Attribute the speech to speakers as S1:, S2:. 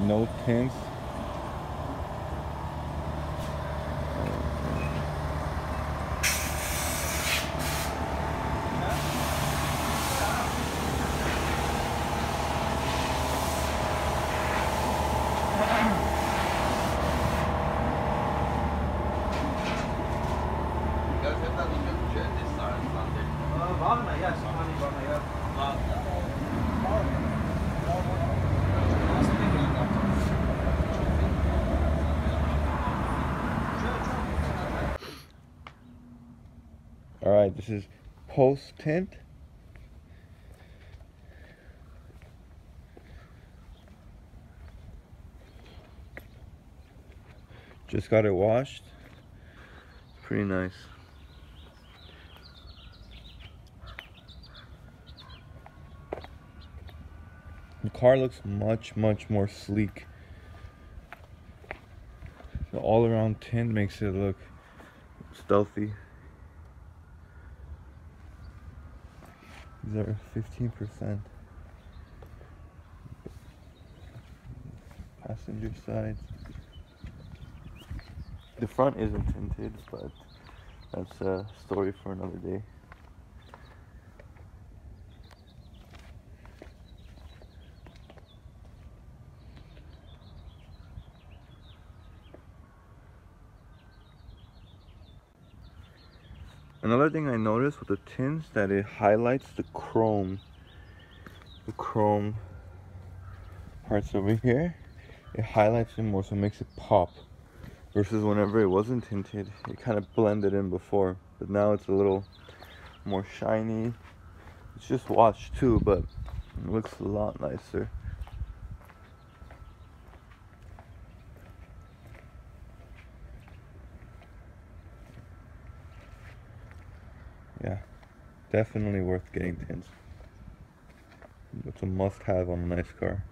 S1: No tints. Alright, this is post tint. Just got it washed. Pretty nice. The car looks much more sleek. The all-around tint makes it look stealthy. These are 15%. Passenger side. The front isn't tinted, but that's a story for another day. Another thing I noticed with the tints that it highlights the chrome parts over here. It highlights it more, so it makes it pop. Versus whenever it wasn't tinted, it kind of blended in before, but now it's a little more shiny. It's just washed too, but it looks a lot nicer. Yeah, definitely worth getting tints. It's a must-have on a nice car.